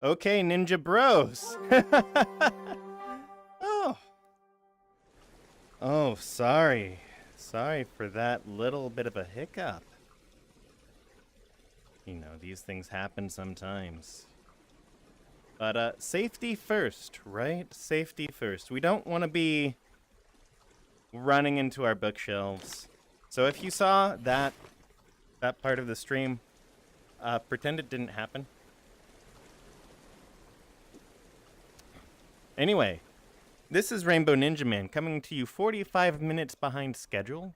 Okay, Ninja Bros. Oh. Oh, sorry. Sorry for that little bit of a hiccup. You know, these things happen sometimes. But, safety first, right? Safety first. We don't want to be running into our bookshelves. So if you saw that part of the stream, pretend it didn't happen. Anyway, this is Rainbow Ninjaman coming to you 45 minutes behind schedule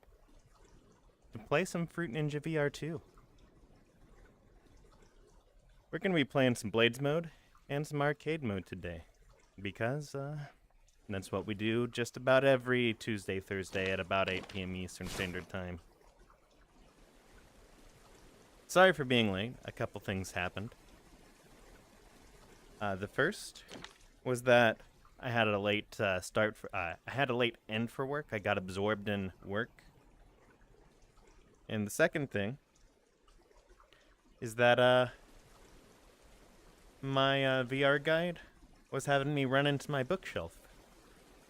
to play some Fruit Ninja VR 2. We're going to be playing some Blades mode and some arcade mode today because that's what we do just about every Tuesday, Thursday at about 8 p.m. Eastern Standard Time. Sorry for being late. A couple things happened. The first was that I had a late I had a late end for work. I got absorbed in work. And the second thing is that my VR guide was having me run into my bookshelf.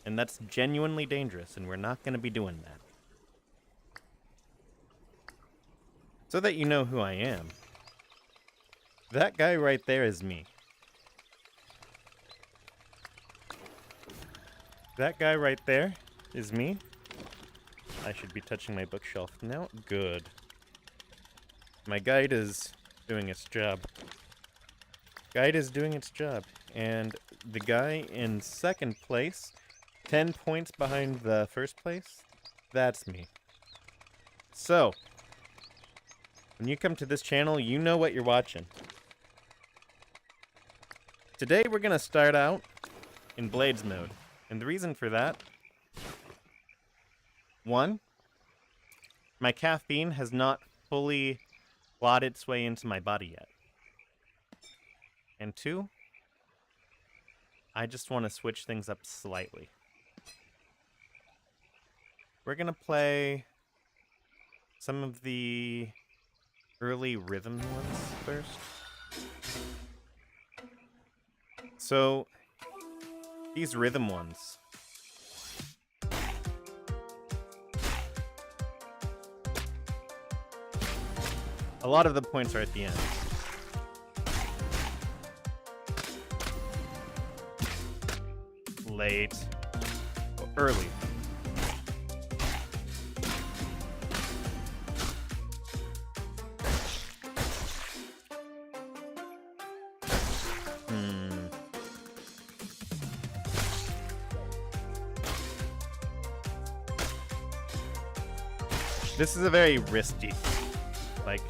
And that's genuinely dangerous, and we're not going to be doing that. So that you know who I am, that guy right there is me. That guy right there is me. I should be touching my bookshelf now. Good. My guide is doing its job. Guide is doing its job. And the guy in second place, 10 points behind the first place, that's me. So, when you come to this channel, you know what you're watching. Today we're going to start out in Blades mode. And the reason for that, one, my caffeine has not fully clawed its way into my body yet. And two, I just want to switch things up slightly. We're going to play some of the early rhythm ones first. So, these rhythm ones. A lot of the points are at the end. Late. Or early. This is a very risky, like,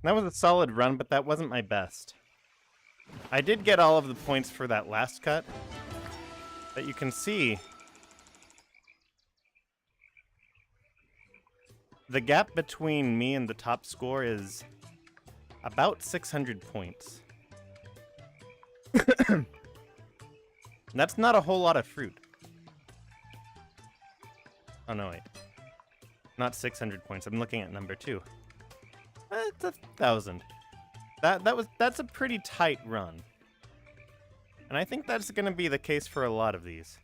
that was a solid run, but that wasn't my best. I did get all of the points for that last cut, but you can see the gap between me and the top score is about 600 points. That's not a whole lot of fruit. Oh no, wait. Not 600 points, I'm looking at number 2. It's 1,000. That's a pretty tight run. And I think that's going to be the case for a lot of these.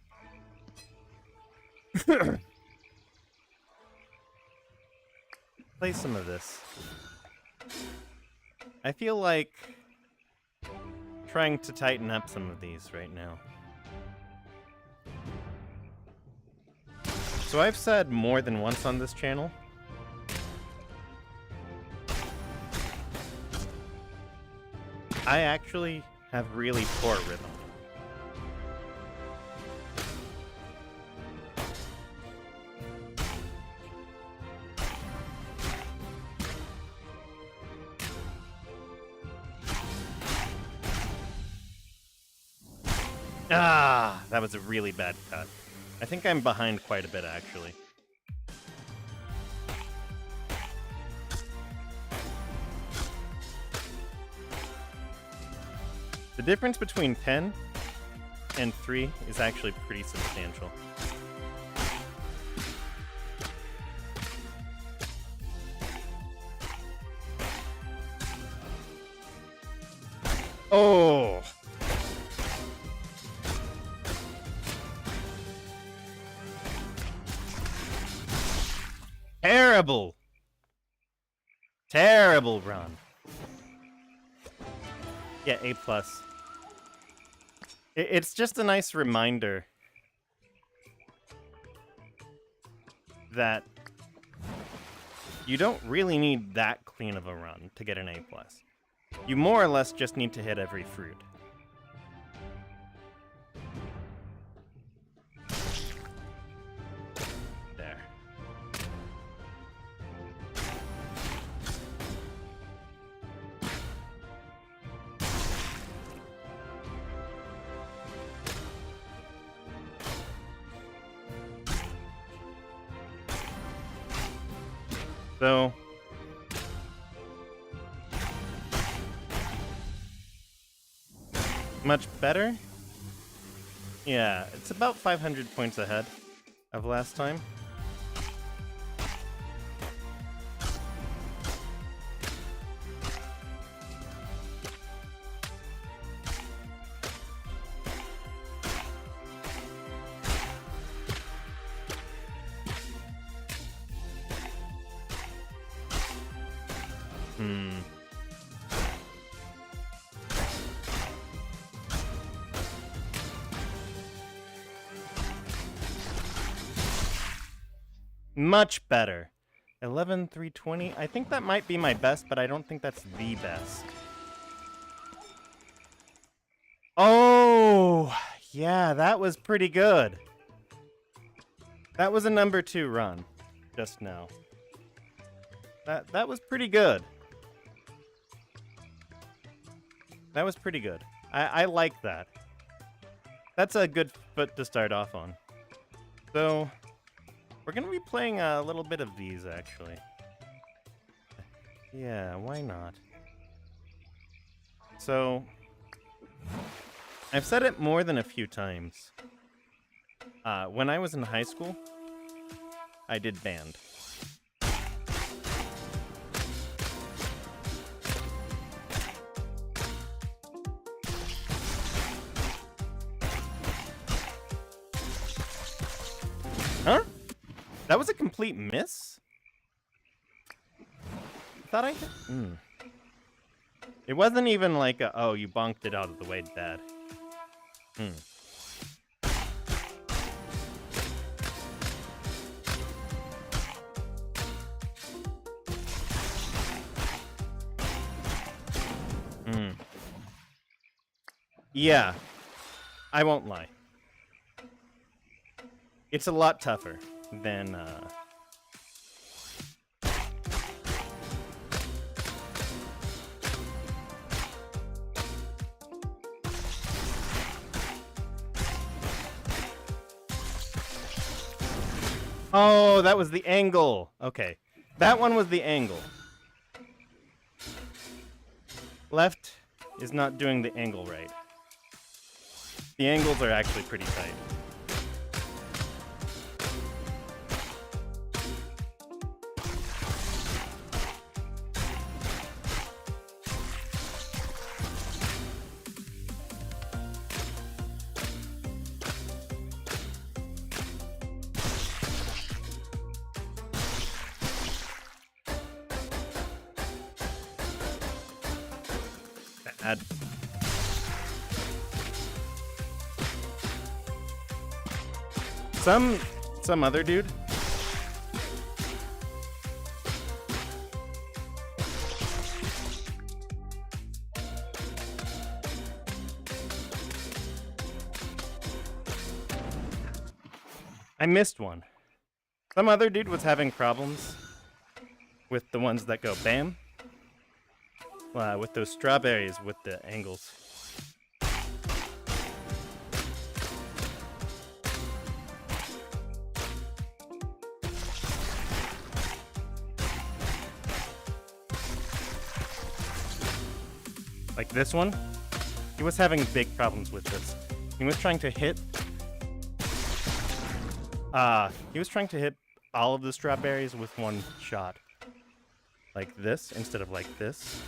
Play some of this. I feel like trying to tighten up some of these right now. So I've said more than once on this channel, I actually have really poor rhythm. Ah, that was a really bad cut. I think I'm behind quite a bit, actually. The difference between 10 and 3 is actually pretty substantial. Oh! Terrible! Terrible run. Yeah, A+. It's just a nice reminder that you don't really need that clean of a run to get an A+. You more or less just need to hit every fruit. There. So, much better? Yeah, it's about 500 points ahead of last time. Much better. 11,320. I think that might be my best, but I don't think that's the best. Oh, yeah, that was pretty good. That was a number 2 run just now. That was pretty good. That was pretty good. I like that. That's a good foot to start off on. So, we're going to be playing a little bit of these, actually. Yeah, why not? So, I've said it more than a few times. When I was in high school, I did band. Huh? That was a complete miss? I thought I hit... It wasn't even like a, oh, you bonked it out of the way, Dad. Yeah, I won't lie. It's a lot tougher than, Oh, that was the angle. Okay. That one was the angle. Left is not doing the angle right. The angles are actually pretty tight. Bad. Some other dude. I missed one. Some other dude was having problems with the ones that go bam. With those strawberries with the angles. Like this one. He was having big problems with this. He was trying to hit... he was trying to hit all of the strawberries with one shot. Like this, instead of like this.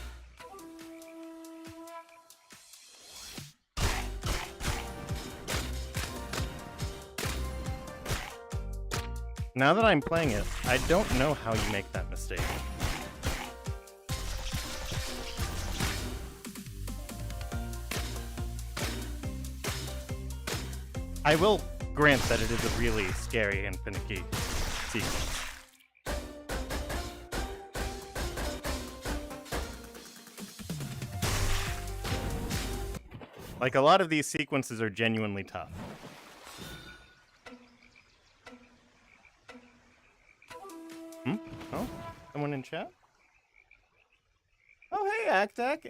Now that I'm playing it, I don't know how you make that mistake. I will grant that it is a really scary and finicky sequence. Like, a lot of these sequences are genuinely tough. Oh, someone in chat? Oh, hey, Actac.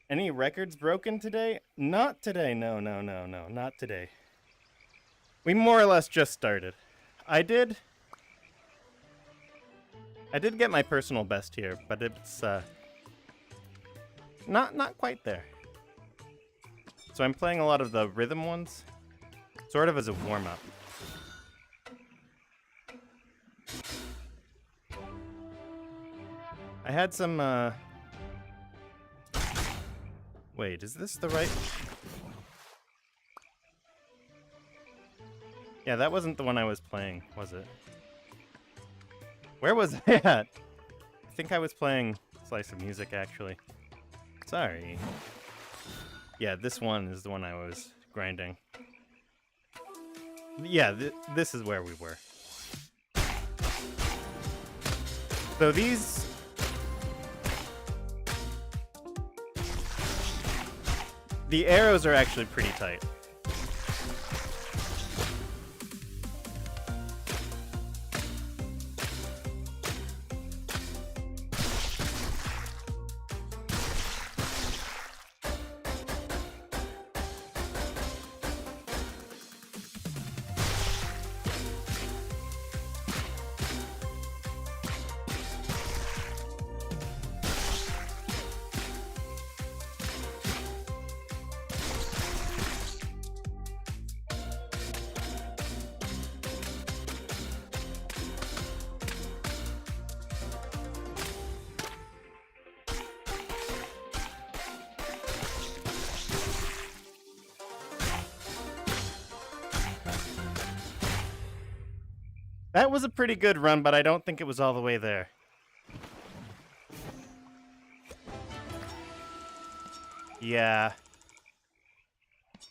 Any records broken today? Not today. No, not today. We more or less just started. I did get my personal best here, but it's not quite there. So I'm playing a lot of the rhythm ones, sort of as a warm-up. I had some, wait, is this the right... Yeah, that wasn't the one I was playing, was it? Where was I at? I think I was playing Slice of Music, actually. Sorry. Yeah, this one is the one I was grinding. Yeah, this is where we were. So these... The arrows are actually pretty tight. That was a pretty good run, but I don't think it was all the way there. Yeah.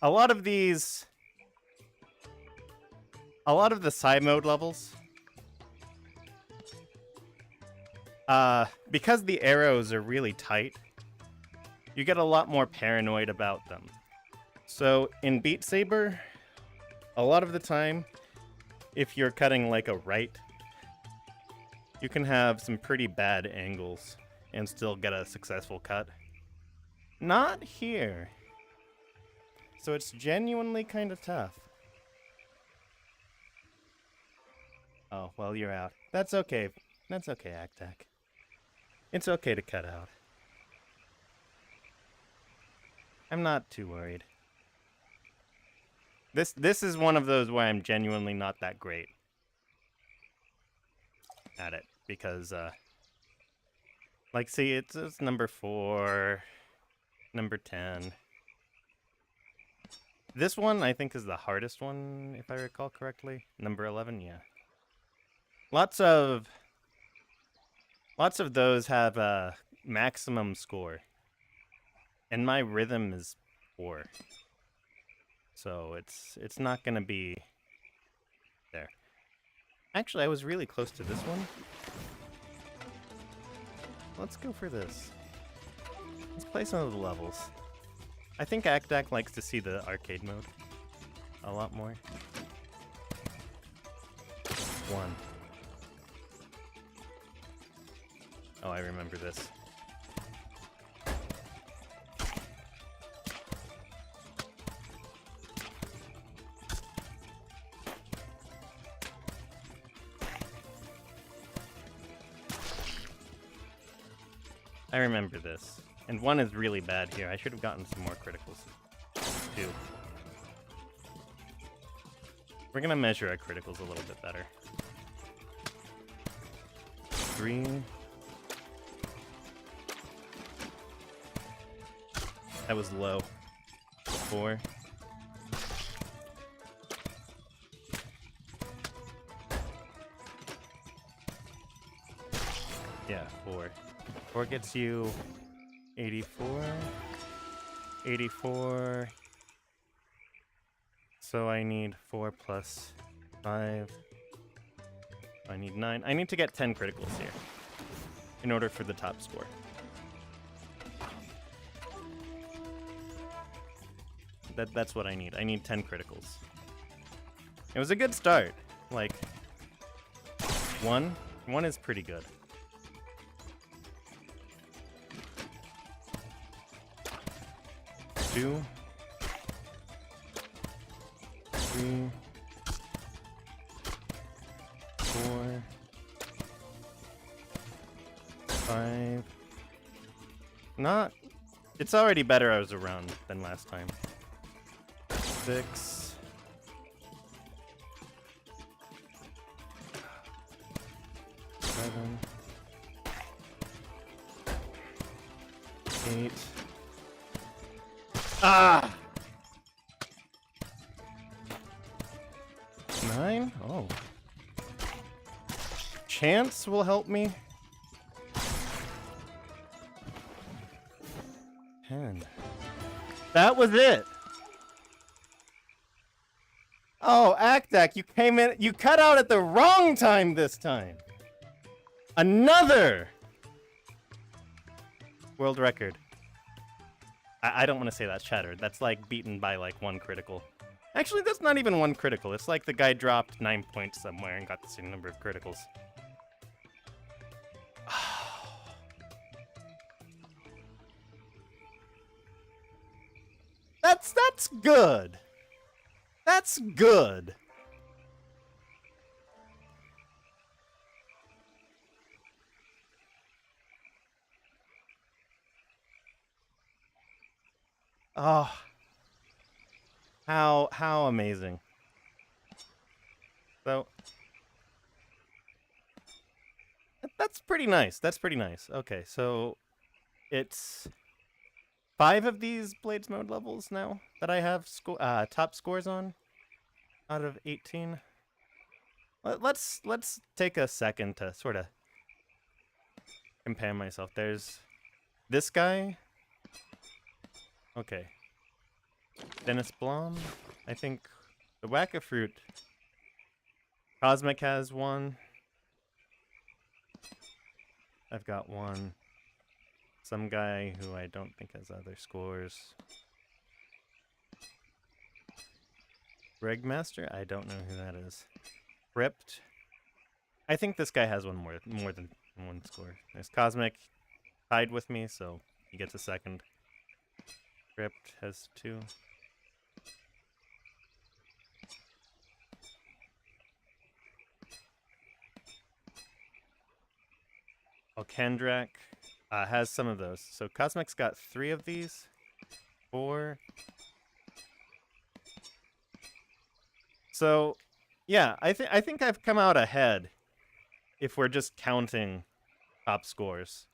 A lot of the side mode levels, because the arrows are really tight, you get a lot more paranoid about them. So in Beat Saber, a lot of the time, if you're cutting like a right, you can have some pretty bad angles and still get a successful cut. Not here. So it's genuinely kind of tough. Oh, well, you're out. That's okay. That's okay, Actac. It's okay to cut out. I'm not too worried. This is one of those where I'm genuinely not that great at it, because like, see, it's number 4, number 10. This one I think is the hardest one, if I recall correctly. Number 11, yeah. Lots of those have a maximum score, and my rhythm is 4. So it's not gonna be there. Actually, I was really close to this one. Let's go for this. Let's play some of the levels. I think Actac likes to see the arcade mode a lot more. 1. Oh, I remember this. I remember this. And 1 is really bad here. I should have gotten some more criticals. 2. We're gonna measure our criticals a little bit better. 3. That was low. 4. Yeah, 4. 4 gets you 84. 84. So I need 4 plus 5. I need 9. I need to get 10 criticals here in order for the top score. That's what I need. I need 10 criticals. It was a good start. Like, 1 is pretty good. 2. 3. 4. 5. Not... It's already better as a round than last time. 6. 7. 8. Ah! 9? Oh. Chance will help me. 10. That was it! Oh, Actac, you came in. You cut out at the wrong time this time. Another world record. I don't want to say that's shattered. That's like beaten by like 1 critical. Actually, that's not even 1 critical. It's like the guy dropped 9 points somewhere and got the same number of criticals. That's good. That's good. Oh. How amazing. So that's pretty nice. That's pretty nice. Okay, so it's 5 of these Blades mode levels now that I have top scores on out of 18. Let's take a second to sort of compare myself. There's this guy. Okay. Dennis Blom. I think the Whack-A-Fruit. Cosmic has 1. I've got 1. Some guy who I don't think has other scores. Regmaster? I don't know who that is. Crypt? I think this guy has one more than 1 score. There's Cosmic tied with me, so he gets a second. Crypt has 2. Kendrak has some of those. So Cosmic's got 3 of these. 4. So, yeah, I think I've come out ahead if we're just counting top scores.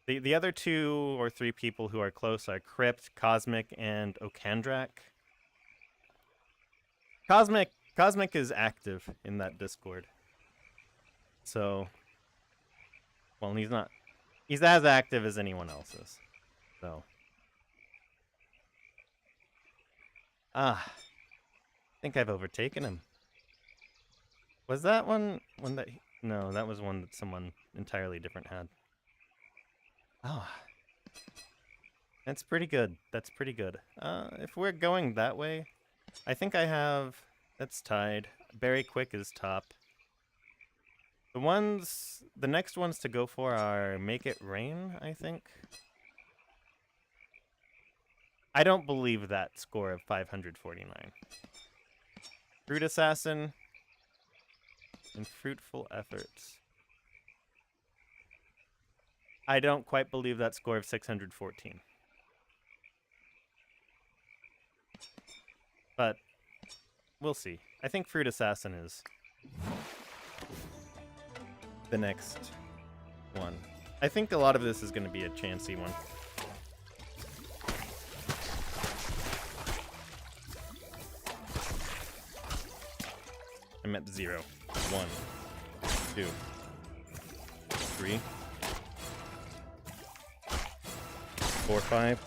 The other 2 or 3 people who are close are Crypt, Cosmic, and Okandrak. Cosmic is active in that Discord. So, well, he's as active as anyone else is. So. I think I've overtaken him. Was that one that... No, that was one that someone entirely different had. Oh. That's pretty good. That's pretty good. If we're going that way, I think I have... That's tied. Berry Quick is top. The next ones to go for are Make It Rain, I think. I don't believe that score of 549. Fruit Assassin and Fruitful Efforts. I don't quite believe that score of 614. But we'll see. I think Fruit Assassin is the next one. I think a lot of this is going to be a chancy one. I'm at 0. 1, 2, 3, 4, 5,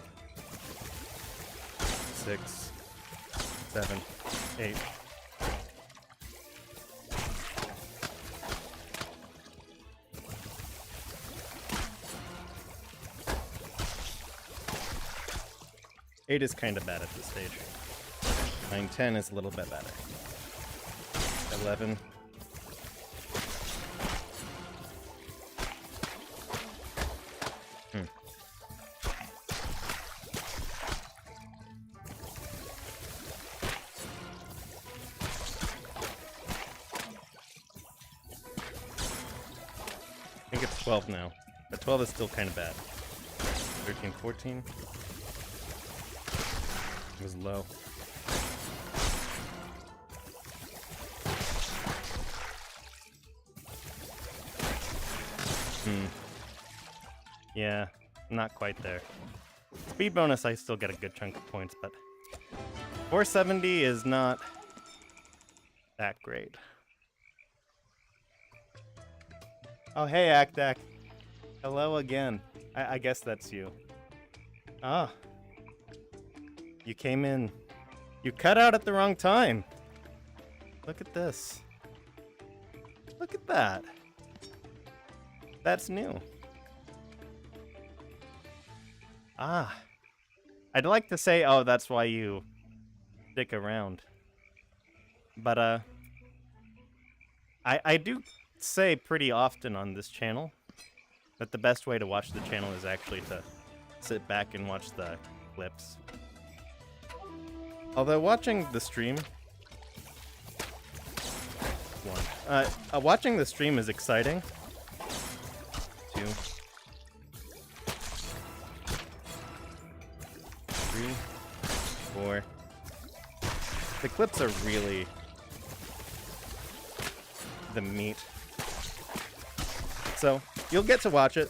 6, 7, 8. Eight is kind of bad at this stage. 9, 10 is a little bit better. 11. I think it's 12 now, but 12 is still kind of bad. 13, 14. It was low. Yeah, not quite there. Speed bonus, I still get a good chunk of points, but 470 is not that great. Oh, hey, Actac. Hello again. I guess that's you. Ah. You came in. You cut out at the wrong time. Look at this. Look at that. That's new. Ah. I'd like to say, oh, that's why you stick around. But, I do say pretty often on this channel that the best way to watch the channel is actually to sit back and watch the clips. Although watching the stream... watching the stream is exciting. 2, 3, 4. The clips are really the meat. So, you'll get to watch it.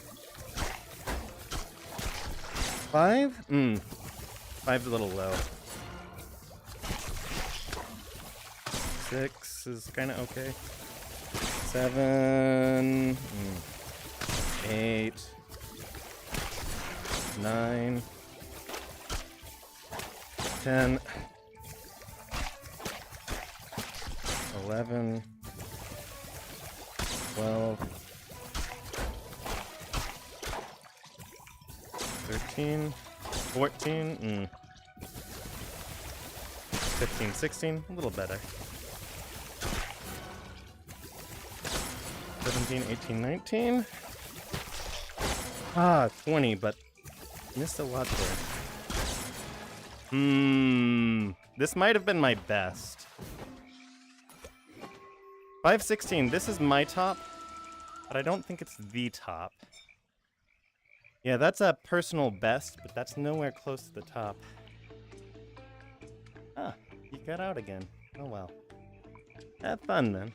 5? 5's a little low. 6 is kind of okay. 7, 8, 9, 10, 11, 12, 13, 14, 15, 16, a little better. 17, 18, 19. Ah, 20, but missed a lot there. This might have been my best. 516, this is my top, but I don't think it's the top. Yeah, that's a personal best, but that's nowhere close to the top. Ah, you got out again. Oh well. Have fun then.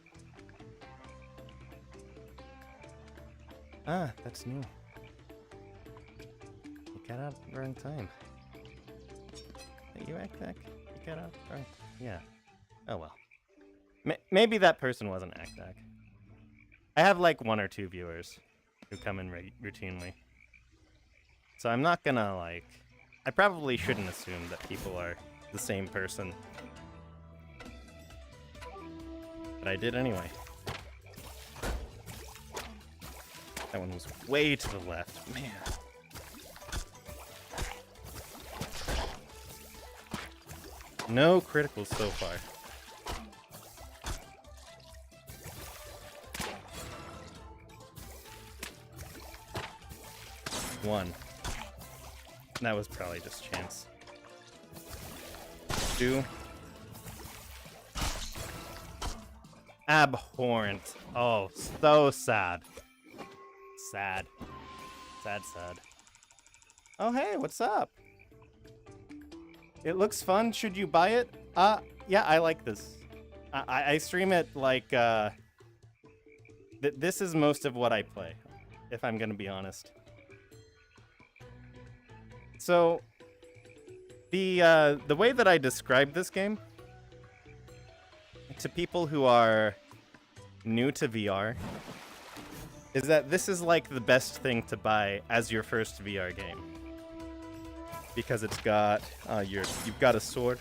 Ah, that's new. You got out at the wrong time. Hey, you Actac? You got out wrong. Yeah. Oh well. Maybe that person wasn't Actac. I have like 1 or 2 viewers who come in routinely. So I'm not gonna like... I probably shouldn't assume that people are the same person. But I did anyway. That one was way to the left. Man. No criticals so far. One. That was probably just chance. 2. Abhorrent. Oh, so sad. Sad. Sad, sad. Oh, hey, what's up? It looks fun. Should you buy it? Yeah, I like this. I stream it like, this is most of what I play, if I'm gonna be honest. So, the way that I describe this game to people who are new to VR is that this is like the best thing to buy as your first VR game. Because it's got, you've got a sword,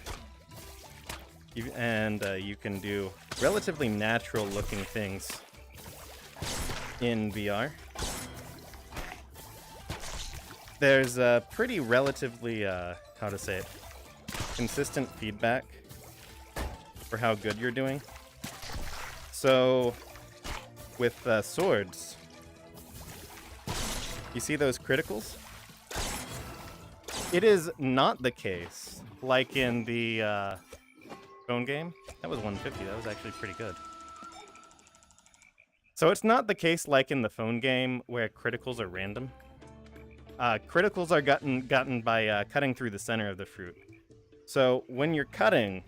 and you can do relatively natural looking things in VR. There's a pretty relatively, how to say it, consistent feedback for how good you're doing. So, with swords, you see those criticals? It is not the case, like in the phone game. That was 150, that was actually pretty good. So it's not the case like in the phone game where criticals are random. Criticals are gotten by cutting through the center of the fruit. So when you're cutting,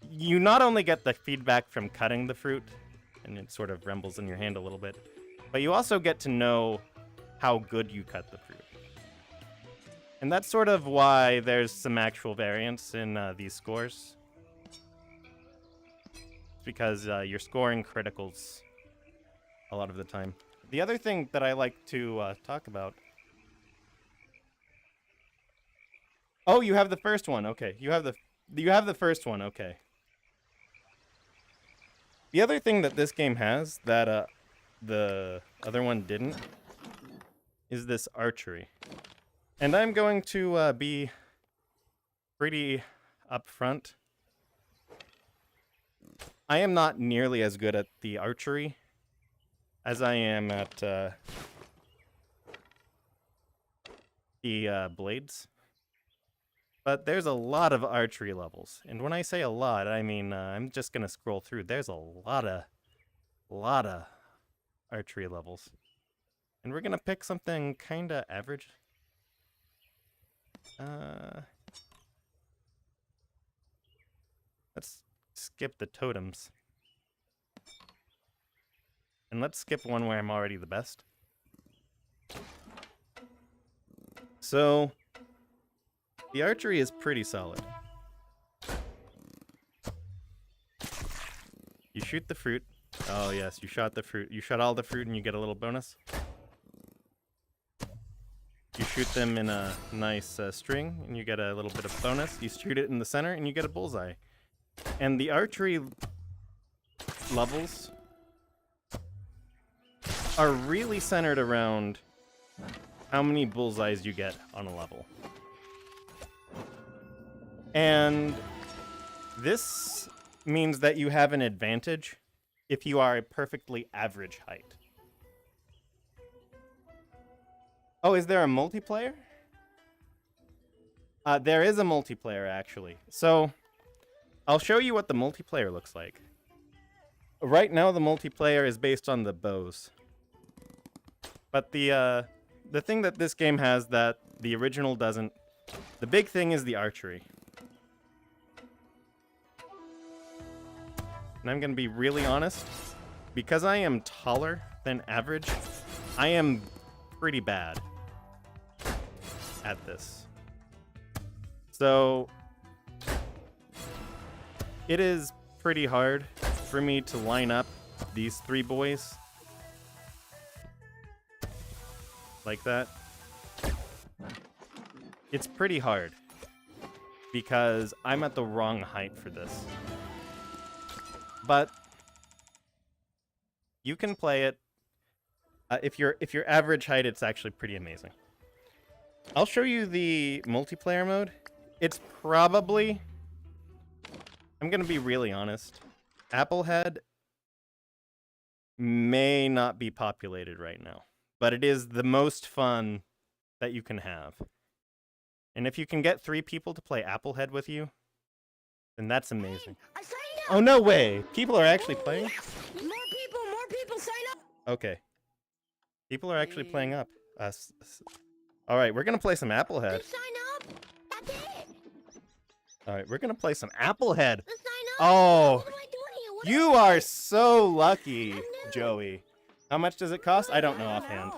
you not only get the feedback from cutting the fruit, and it sort of rumbles in your hand a little bit, but you also get to know how good you cut the fruit. And that's sort of why there's some actual variance in these scores. It's because you're scoring criticals a lot of the time. The other thing that I like to talk about... Oh, you have the first one. Okay, you have the first one. Okay. The other thing that this game has that the other one didn't is this archery. And I'm going to be pretty upfront. I am not nearly as good at the archery as I am at the blades. But there's a lot of archery levels. And when I say a lot, I mean, I'm just going to scroll through. There's a lot of archery levels. And we're going to pick something kind of average. Let's skip the totems. And let's skip one where I'm already the best. So, the archery is pretty solid. You shoot the fruit. Oh yes, you shot the fruit. You shot all the fruit and you get a little bonus. You shoot them in a nice string and you get a little bit of bonus. You shoot it in the center and you get a bullseye. And the archery levels are really centered around how many bullseyes you get on a level. And this means that you have an advantage if you are a perfectly average height. Oh, is there a multiplayer? There is a multiplayer, actually. So, I'll show you what the multiplayer looks like. Right now, the multiplayer is based on the bows. But the thing that this game has that the original doesn't, the big thing is the archery. And I'm going to be really honest. Because I am taller than average, I am pretty bad at this. So, it is pretty hard for me to line up these three boys like that. It's pretty hard because I'm at the wrong height for this. But you can play it. If you're average height, it's actually pretty amazing. I'll show you the multiplayer mode. It's probably, I'm gonna be really honest, Applehead may not be populated right now, but it is the most fun that you can have. And if you can get 3 people to play Applehead with you, then that's amazing. Oh, no way! People are actually playing? More people sign up! Okay. People are actually playing up. All right, we're gonna play some Applehead. Just sign up. That's it. All right, we're gonna play some Applehead. Just sign up. Oh, What am I doing here? What you am I are so lucky, I'm new. Joey. How much does it cost? I don't know offhand.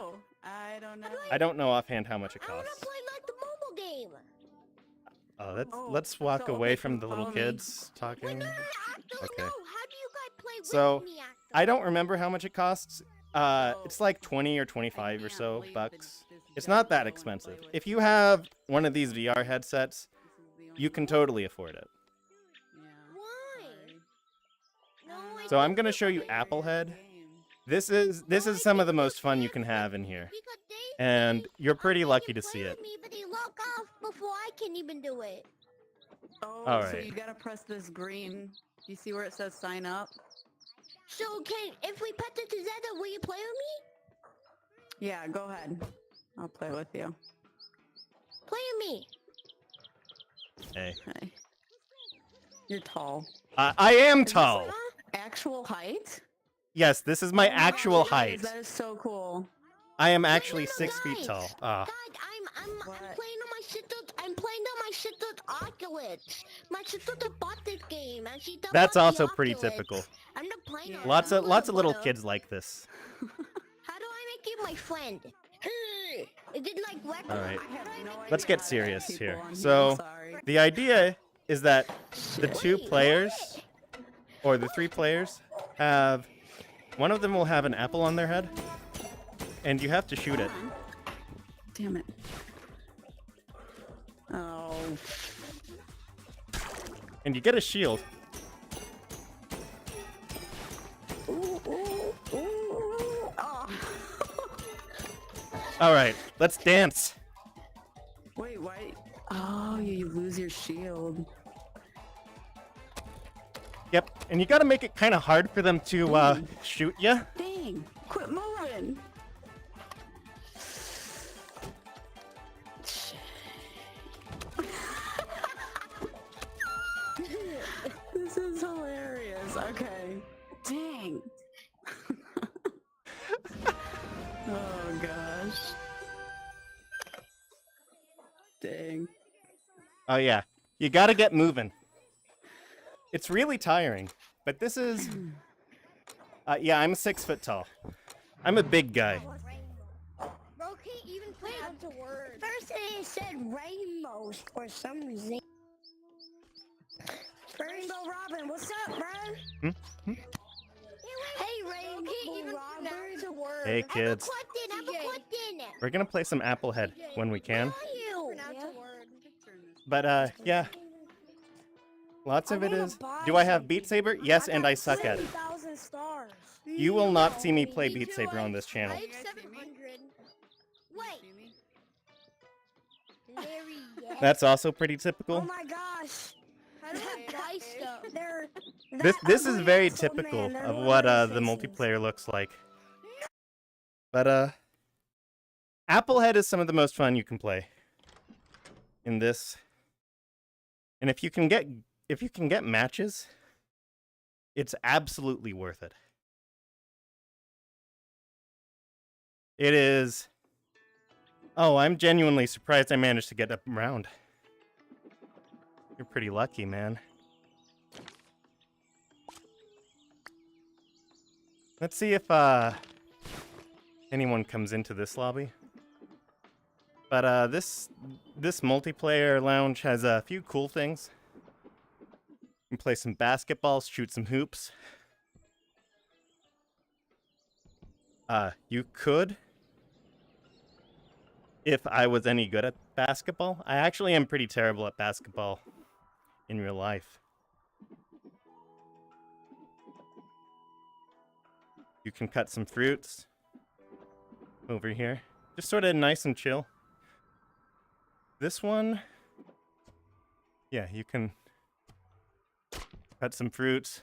I don't know. I don't know offhand how much it I want costs. to play like the mobile game. Let's walk so away okay, from the little follow me. kids Wait, talking. no, actually, Okay. no. How do you guys play with So, me? Actually? I don't remember how much it costs. It's like 20 or 25 or can't so believe bucks. this It's giant not that girl and expensive. play with If it. you have one of these VR headsets, This is the only you can one. totally afford it. Yeah. Why? Sorry. No, I don't I know. So I'm think gonna it's show you okay. Applehead. Game. This is some of the most fun you can have in here. Because they And say, you're pretty "Oh, lucky you to play see with it. Me, but they lock off before I can even do it. Oh, All so right. you gotta press this green. You see where it says sign up? So if we put it together, will you play with me? Yeah, go ahead. I'll play with you. Play with me. Hey. Hey. You're tall. I am Is this tall. Actual height? Yes, this is my Oh actual gosh, height. That is so cool. I am No, actually no, 6 feet guys. tall. God, I'm What? playing on my sister. I'm playing on my sister's Oculus. My sister bought this game, and she That's bought the also pretty Oculus. typical. I'm not playing Yeah. on Lots it. of little Butter. kids like this. How do I make you my friend? Is it like regular? All right. I have no idea Let's get how to add serious people here. on I'm So, sorry. the idea is that the two Wait, players, or the 3 players, have... One of them will have an apple on their head, and you have to shoot it. Come on. Damn it. Oh. And you get a shield. Ooh, ooh, ooh. Oh. Alright, let's dance. Wait, why? Oh, you lose your shield. Yep, and you gotta make it kind of hard for them to shoot you. Dang! Quit moving! This is hilarious. Okay. Dang. Oh gosh. Dang. Oh yeah, you gotta get moving. It's really tiring, but this is... yeah, I'm 6 foot tall. I'm a big guy. Bro, can't even pronounce a word. First it said rainbows for some reason. Rainbow Robin, what's up, bro? Hey, Rainbow Robin. Hey kids, I have a question. we're gonna play some Applehead when we can. You. But yeah, lots of it is... Do I have Beat Saber? Yes, and I suck at it. Stars. You will not see me play Beat Saber on this channel. I have 700. Wait. Larry, yes. That's also pretty Oh typical. my gosh. How do I buy stuff? They're This is very typical of what the multiplayer looks like. But Applehead is some of the most fun you can play in this. And if you can get matches, it's absolutely worth it. It is... Oh, I'm genuinely surprised I managed to get up around. You're pretty lucky, man. Let's see if anyone comes into this lobby. But this multiplayer lounge has a few cool things. You can play some basketball, shoot some hoops. You could, if I was any good at basketball. I actually am pretty terrible at basketball in real life. You can cut some fruits over here. Just sort of nice and chill. This one, yeah, you can cut some fruits.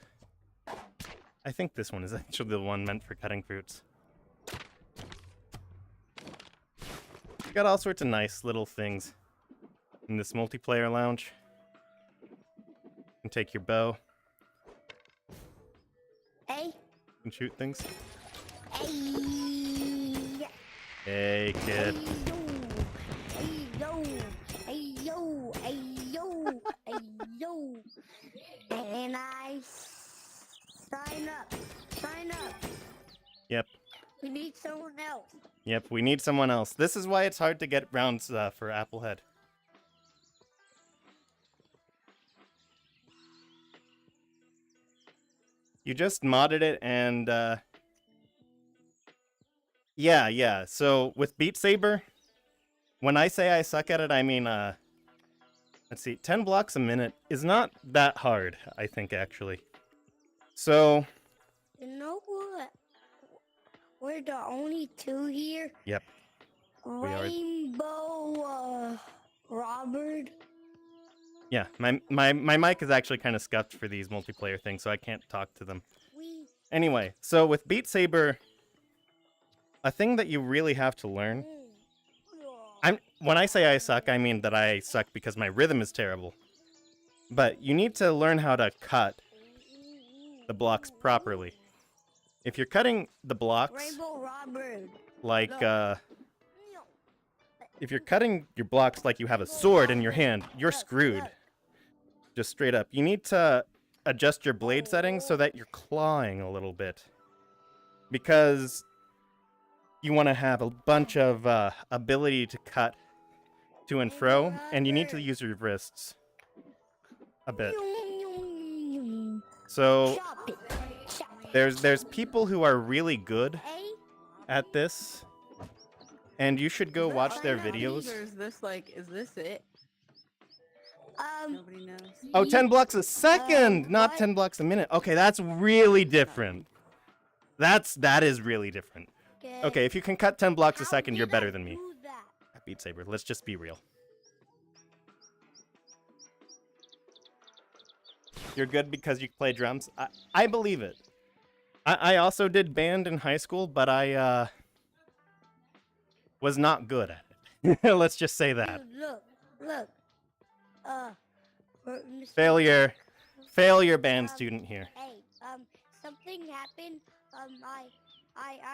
I think this one is actually the one meant for cutting fruits. You got all sorts of nice little things in this multiplayer lounge. You can take your bow Hey. and shoot things. Hey. Hey, kid. Hey yo, hey yo, hey yo, hey yo. And I sign up. Sign up. Yep. We need someone else. Yep, we need someone else. This is why it's hard to get rounds for Applehead. You just modded it and, yeah. So, with Beat Saber, when I say I suck at it, I mean, let's see, 10 blocks a minute is not that hard, I think, actually. So... You know what? We're the only two here. Yep. Rainbow, Robert. Yeah, my mic is actually kind of scuffed for these multiplayer things, so I can't talk to them. Anyway, so with Beat Saber, a thing that you really have to learn... when I say I suck, I mean that I suck because my rhythm is terrible. But you need to learn how to cut the blocks properly. If you're cutting the blocks... Rainbow Robert. Like, if you're cutting your blocks like you have a sword in your hand, you're screwed. Just straight up. You need to adjust your blade settings so that you're clawing a little bit. Because you want to have a bunch of ability to cut to and fro, and you need to use your wrists a bit. So there's people who are really good at this, and you should go watch their videos. Or is this like, is this it? Nobody knows. Oh, 10 blocks a second, not 10 blocks a minute. Okay, that's really different. That is really different. Okay, if you can cut 10 blocks a second, you're better than me. At Beat Saber, let's just be real. You're good because you play drums? I believe it. I also did band in high school, but I was not good at it. Let's just say that. Look. Failure band student here. Hey, something happened. I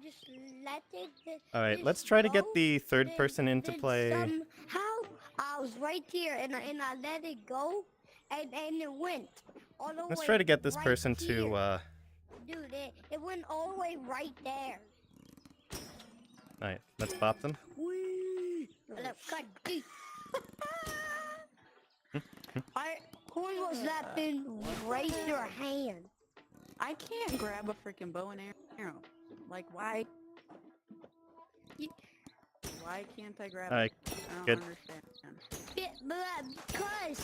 just let it. All right, just let's try to get go, the third person into then play. Somehow I was right here, and I let it go, and it went all the way. Let's try to get this right person here. to. Dude, it went all the way right there. All right, let's bop them. Who was that been? Raise your hand. I can't grab a freaking bow and arrow. Like, why? Why can't I grab Alright, it? I don't good. understand. Because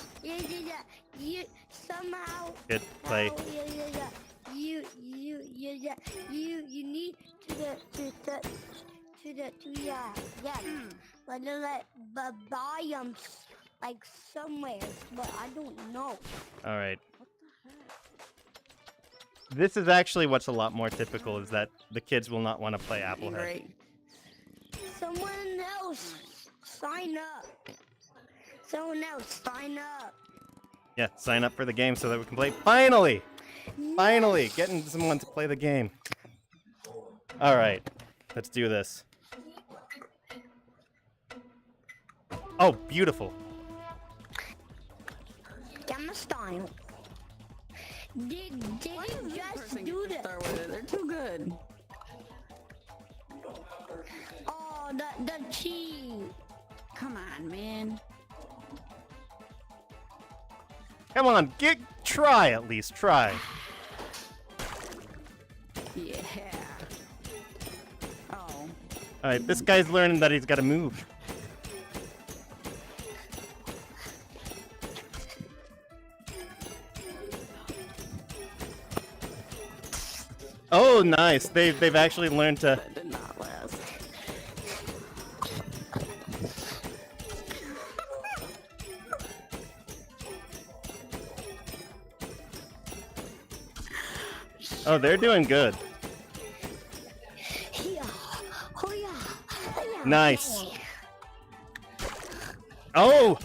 you somehow Good play. you need but buy them like somewhere, but I don't know. All right. This is actually what's a lot more typical, is that the kids will not want to play Applehead. Right. Someone else sign up. Someone else sign up. Yeah, sign up for the game so that we can play. Finally! Finally! Getting someone to play the game. Alright, let's do this. Oh, beautiful. Gamma style. Did Why you does this just person do get to that? start with it? They're too good. Oh, the cheat. Come on, man. Come on, try at least, try. Yeah. Oh. Alright, this guy's learning that he's gotta move. Oh, nice. They've actually learned to. That did not last. Oh, they're doing good. Nice. Oh!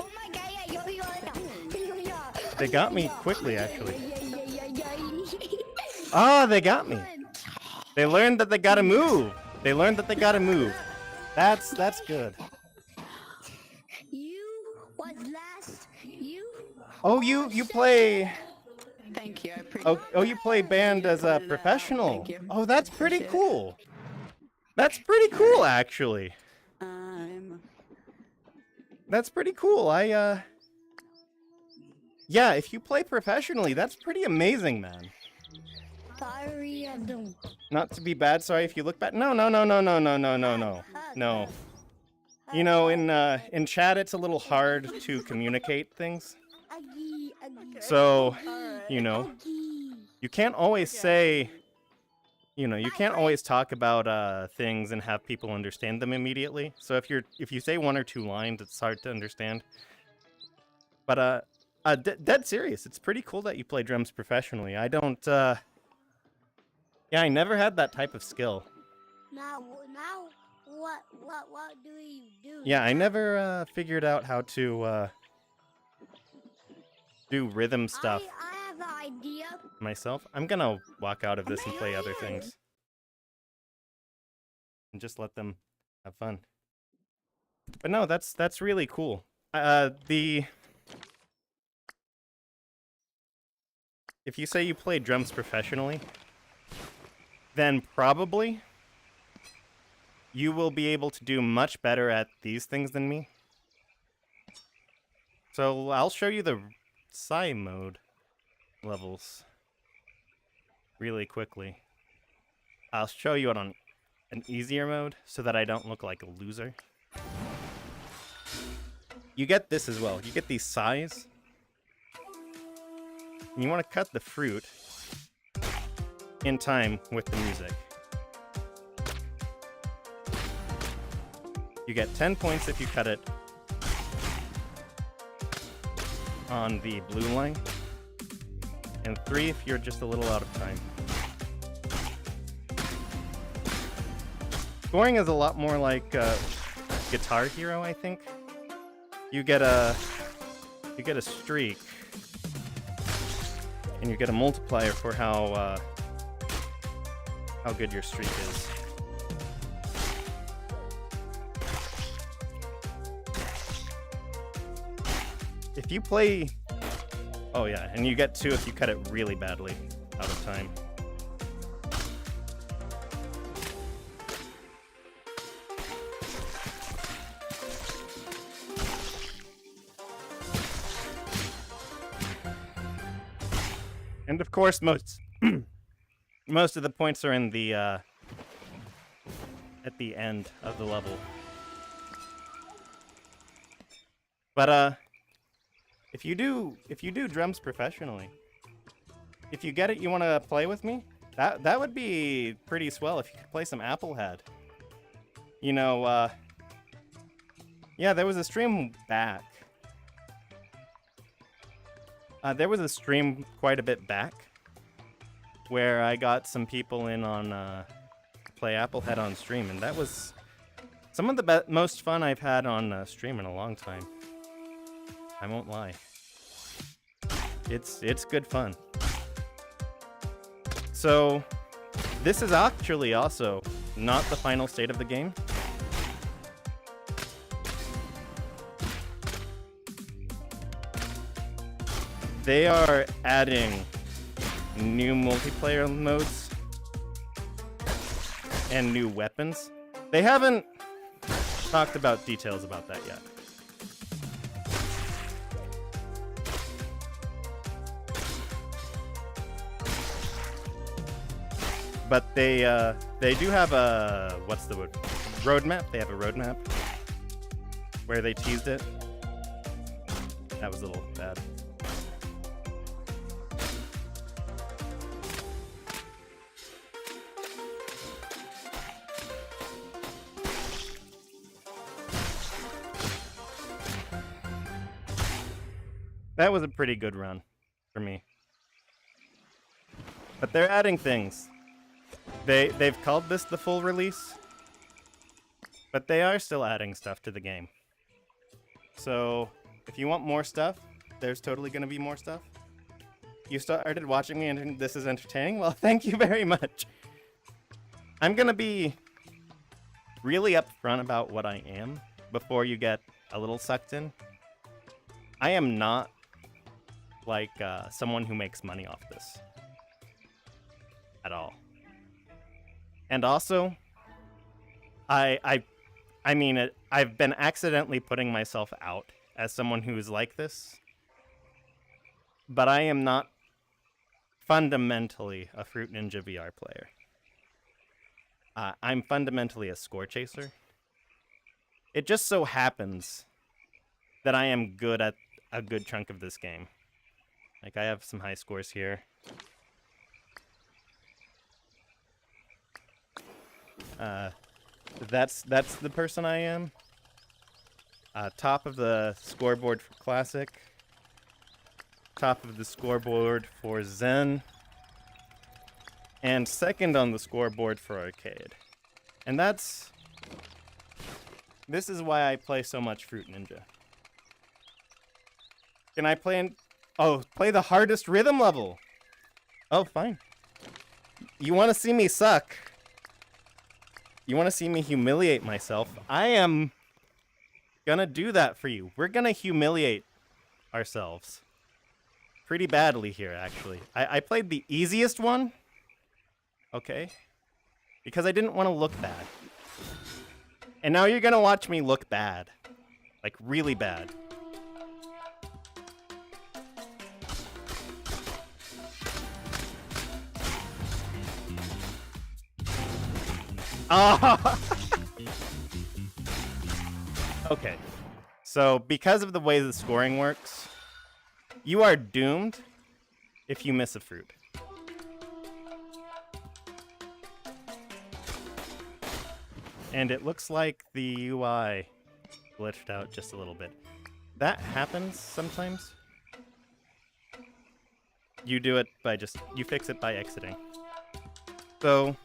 They got me quickly, actually. Ah, they got me. They learned that they gotta move. They learned that they gotta move. That's good. You was last. You. Oh, you play. Thank you. I appreciate Oh, you play band as a pointed that out. professional. Thank you. Oh, that's pretty Appreciate it. cool. That's pretty cool, actually. That's pretty cool. Yeah, if you play professionally, that's pretty amazing, man. Sorry, I don't. Not to be bad, sorry if you look back. No. No. You know, in chat, it's a little hard to communicate things. So, you know, you can't always say, you know, you can't always talk about things and have people understand them immediately. So if you say one or two lines, it's hard to understand. But dead serious, it's pretty cool that you play drums professionally. I don't. Yeah, I never had that type of skill. Now, what do you do? Yeah, I never figured out how to do rhythm stuff I have an idea. myself. I'm gonna walk out of this and play other things. And just let them have fun. But no, that's really cool. If you say you play drums professionally, then probably you will be able to do much better at these things than me. So I'll show you the Psy mode levels really quickly. I'll show you it on an easier mode so that I don't look like a loser. You get this as well. You get these Psys. And you want to cut the fruit in time with the music. You get 10 points if you cut it on the blue line, and 3 if you're just a little out of time. Scoring is a lot more like Guitar Hero, I think. You get a streak, and you get a multiplier for how good your streak is. If you play... Oh yeah, and you get 2 if you cut it really badly out of time. And of course, most of the points are in the at the end of the level. But if you do drums professionally, if you get it, you want to play with me? That would be pretty swell if you could play some Applehead. You know, yeah, there was a stream back. There was a stream quite a bit back where I got some people in on play Applehead on stream, and that was some of the most fun I've had on stream in a long time. I won't lie. It's good fun. So this is actually also not the final state of the game. They are adding new multiplayer modes and new weapons. They haven't talked about details about that yet. But they do have a, what's the word? Roadmap. They have a roadmap where they teased it. That was a little bad. That was a pretty good run for me. But they're adding things. They've called this the full release, but they are still adding stuff to the game. So if you want more stuff, there's totally going to be more stuff. You started watching me and this is entertaining? Well, thank you very much. I'm going to be really upfront about what I am before you get a little sucked in. I am not like someone who makes money off this at all. And also, I mean, I've been accidentally putting myself out as someone who is like this, but I am not fundamentally a Fruit Ninja VR player. I'm fundamentally a score chaser. It just so happens that I am good at a good chunk of this game. Like, I have some high scores here. That's the person I am. Top of the scoreboard for Classic. Top of the scoreboard for Zen. And second on the scoreboard for Arcade. And this is why I play so much Fruit Ninja. Can I play play the hardest rhythm level? Oh, fine. You want to see me suck? You want to see me humiliate myself? I am gonna do that for you. We're gonna humiliate ourselves. Pretty badly here, actually. I played the easiest one. Okay? Because I didn't want to look bad. And now you're gonna watch me look bad. Like, really bad. Oh! Okay. So, because of the way the scoring works, you are doomed if you miss a fruit. And it looks like the UI glitched out just a little bit. That happens sometimes. You do it by you fix it by exiting. So,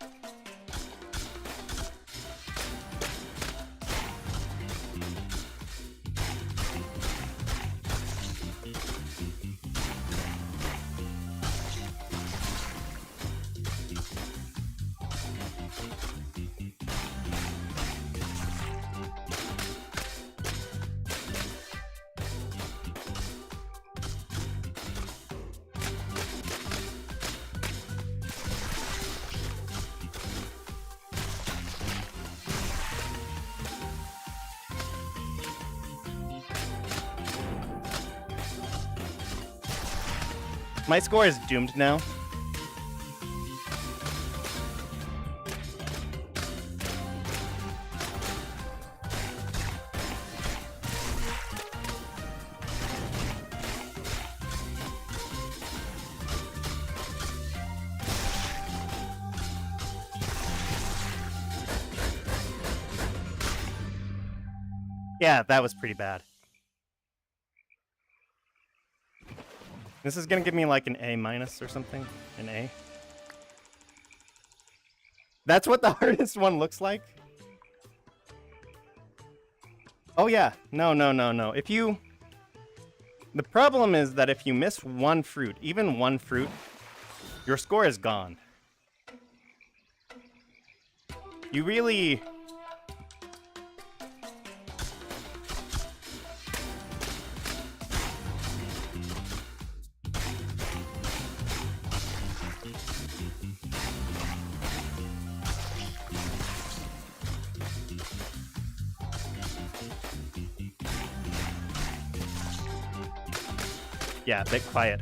my score is doomed now. Yeah, that was pretty bad. This is gonna give me like an A minus or something. An A. That's what the hardest one looks like? Oh yeah. No. If you... The problem is that if you miss one fruit, even one fruit, your score is gone. You really... Yeah, a bit quiet.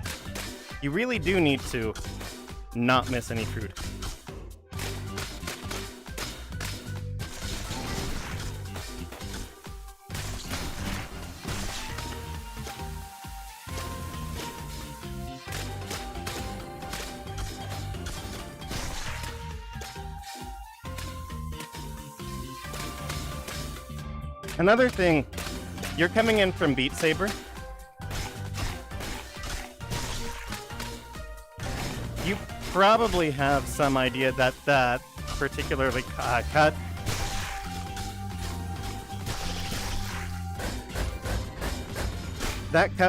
You really do need to not miss any fruit. Another thing, you're coming in from Beat Saber. You probably have some idea that that particularly cut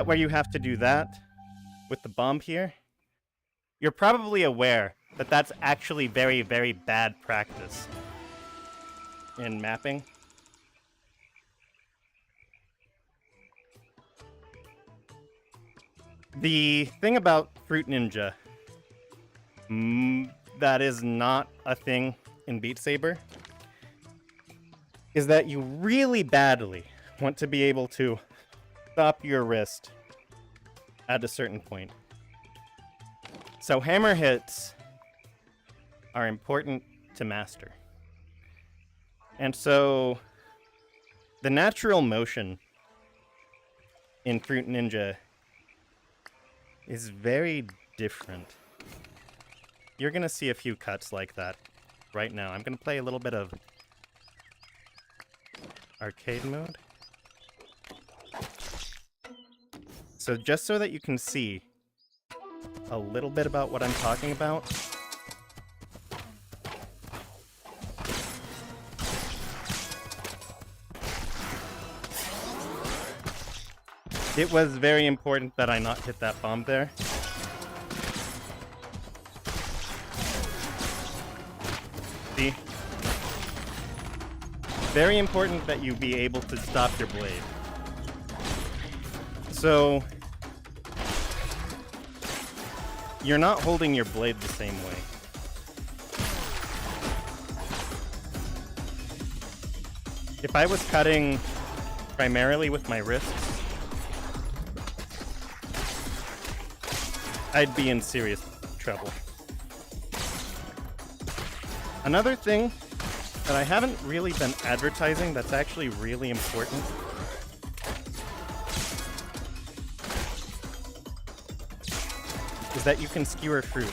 where you have to do that with the bump here, you're probably aware that that's actually very, very bad practice. in mapping. The thing about Fruit Ninja that is not a thing in Beat Saber is that you really badly want to be able to stop your wrist at a certain point. So hammer hits are important to master. And so the natural motion in Fruit Ninja is very different. You're gonna see a few cuts like that right now. I'm gonna play a little bit of arcade mode. So just so that you can see a little bit about what I'm talking about. It was very important that I not hit that bomb there. See? Very important that you be able to stop your blade. So you're not holding your blade the same way. If I was cutting primarily with my wrists, I'd be in serious trouble. Another thing that I haven't really been advertising that's actually really important is that you can skewer fruit.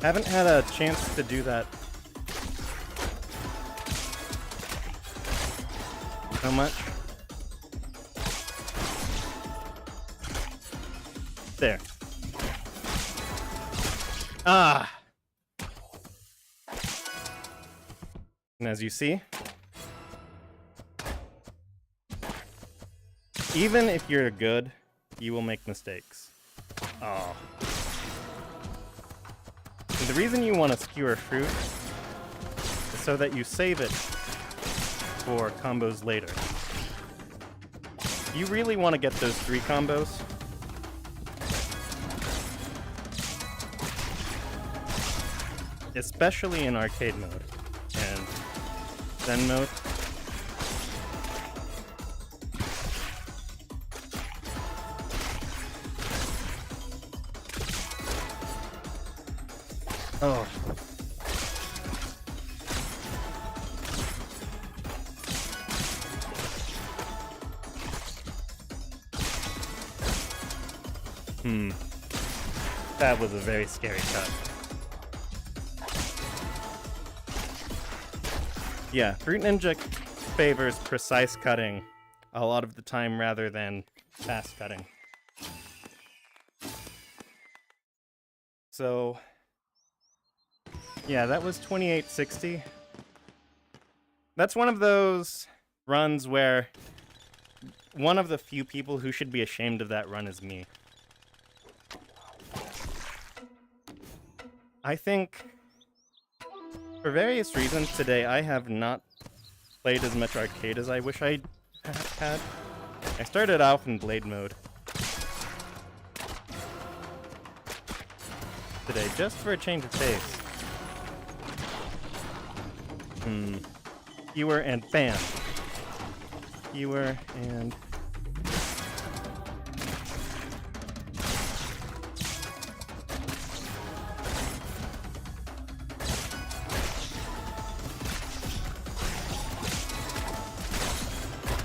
Haven't had a chance to do that so much. There. Ah! And as you see, even if you're good, you will make mistakes. Oh. And the reason you want to skewer fruit is so that you save it for combos later. You really want to get those 3 combos. Especially in arcade mode and Zen mode. Oh. That was a very scary cut. Yeah, Fruit Ninja favors precise cutting a lot of the time rather than fast cutting. So, yeah, that was 2860. That's one of those runs where one of the few people who should be ashamed of that run is me. I think, for various reasons today, I have not played as much arcade as I wish I had. I started off in Blade mode today, just for a change of pace. Skewer and bam. Skewer and...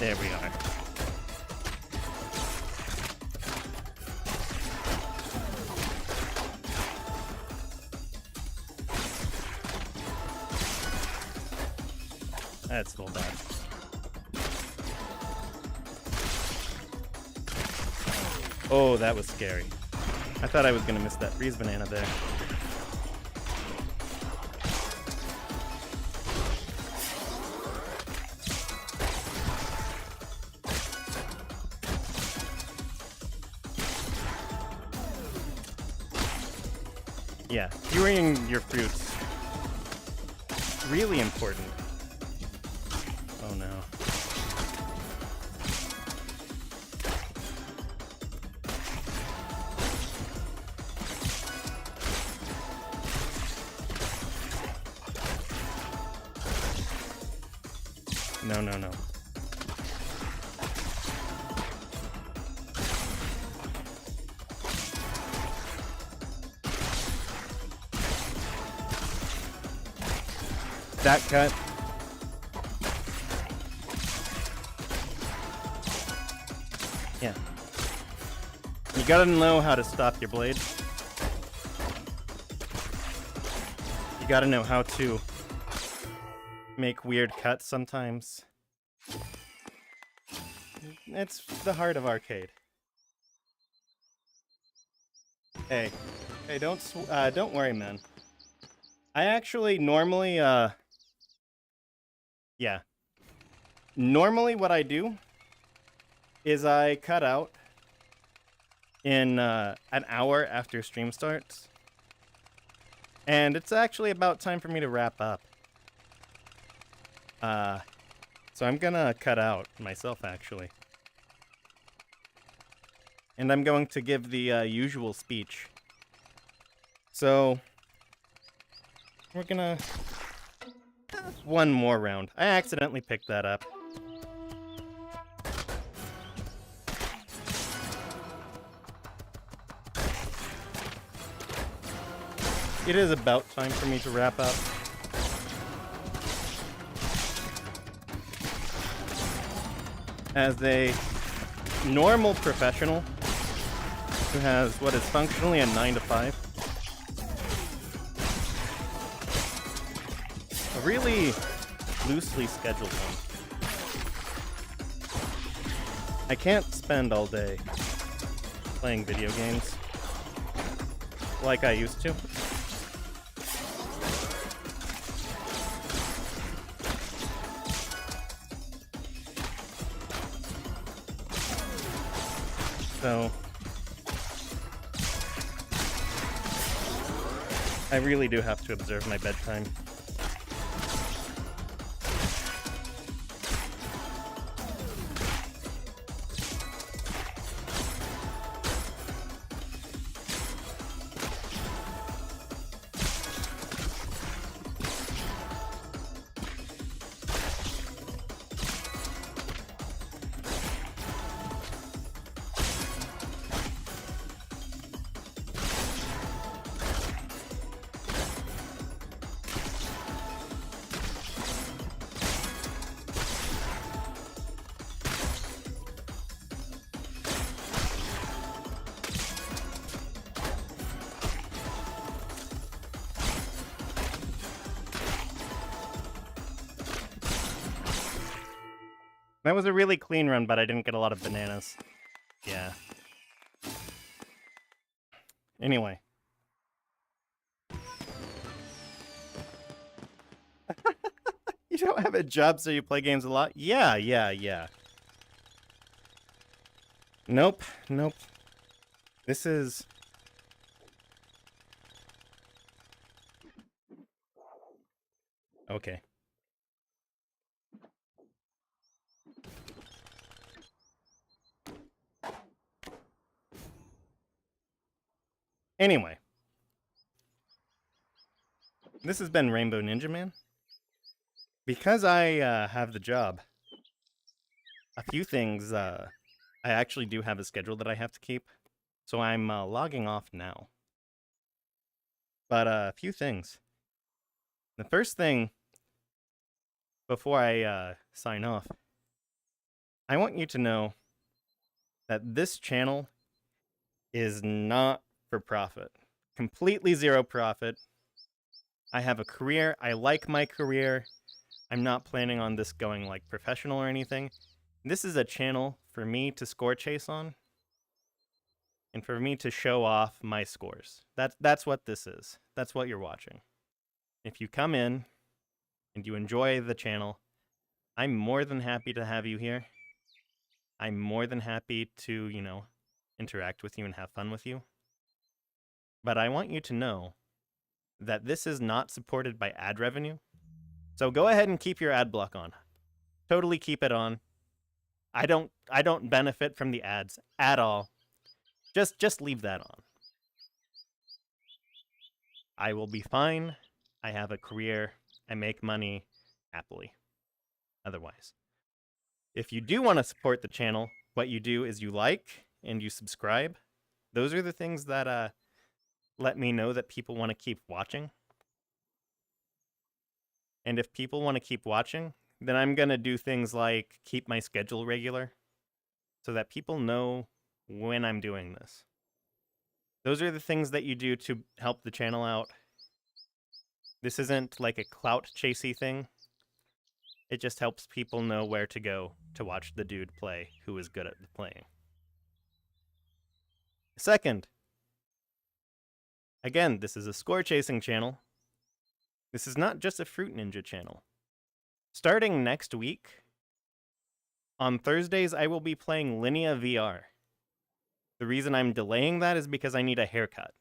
There we are. That's a little bad. Oh, that was scary. I thought I was gonna miss that freeze banana there. Yeah, curing your fruits. Really important. Oh no. No, no, no. That cut. Yeah. You gotta know how to stop your blade. You gotta know how to make weird cuts sometimes. It's the heart of arcade. Hey, don't worry, man. I actually normally, yeah. Normally what I do is I cut out in an hour after stream starts. And it's actually about time for me to wrap up. So I'm gonna cut out myself, actually. And I'm going to give the usual speech. So we're gonna... one more round. I accidentally picked that up. It is about time for me to wrap up. As a normal professional who has what is functionally a 9 to 5, a really loosely scheduled one. I can't spend all day playing video games like I used to. So I really do have to observe my bedtime. That was a really clean run, but I didn't get a lot of bananas. Yeah. Anyway. You don't have a job, so you play games a lot? Yeah. Nope. This is... okay. Anyway. This has been Rainbow Ninjaman. Because I have the job, a few things, I actually do have a schedule that I have to keep. So I'm logging off now. But a few things. The first thing, before I sign off, I want you to know that this channel is not for profit. Completely zero profit. I have a career. I like my career. I'm not planning on this going like professional or anything. This is a channel for me to score chase on. And for me to show off my scores. That's what this is. That's what you're watching. If you come in and you enjoy the channel, I'm more than happy to have you here. I'm more than happy to, interact with you and have fun with you. But I want you to know that this is not supported by ad revenue. So go ahead and keep your ad block on. Totally keep it on. I don't benefit from the ads at all. Just leave that on. I will be fine. I have a career. I make money happily. Otherwise. If you do want to support the channel, what you do is you like and you subscribe. Those are the things that let me know that people want to keep watching. And if people want to keep watching, then I'm going to do things like keep my schedule regular so that people know when I'm doing this. Those are the things that you do to help the channel out. This isn't like a clout chasey thing. It just helps people know where to go to watch the dude play who is good at playing. Second, again, this is a score chasing channel. This is not just a Fruit Ninja channel. Starting next week, on Thursdays, I will be playing Linea VR. The reason I'm delaying that is because I need a haircut.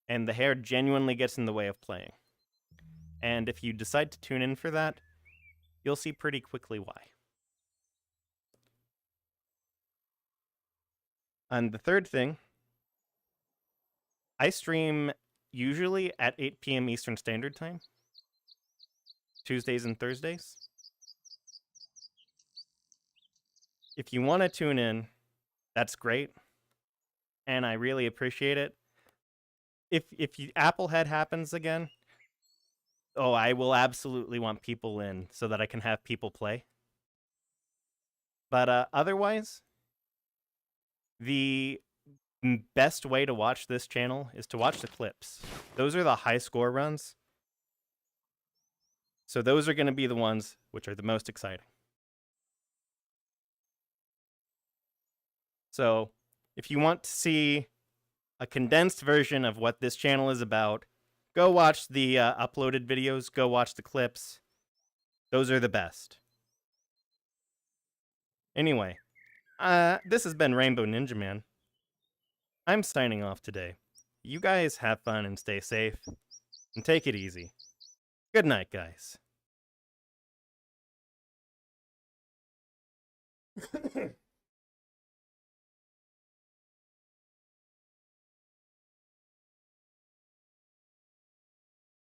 And the hair genuinely gets in the way of playing. And if you decide to tune in for that, you'll see pretty quickly why. And the third thing, I stream usually at 8 p.m. Eastern Standard Time, Tuesdays and Thursdays. If you want to tune in, that's great, and I really appreciate it. If Applehead happens again, oh, I will absolutely want people in so that I can have people play. But otherwise, the best way to watch this channel is to watch the clips. Those are the high score runs. So those are going to be the ones which are the most exciting. So if you want to see a condensed version of what this channel is about, go watch the uploaded videos, go watch the clips. Those are the best. Anyway, this has been Rainbow Ninjaman. I'm signing off today. You guys have fun and stay safe, and take it easy. Good night, guys.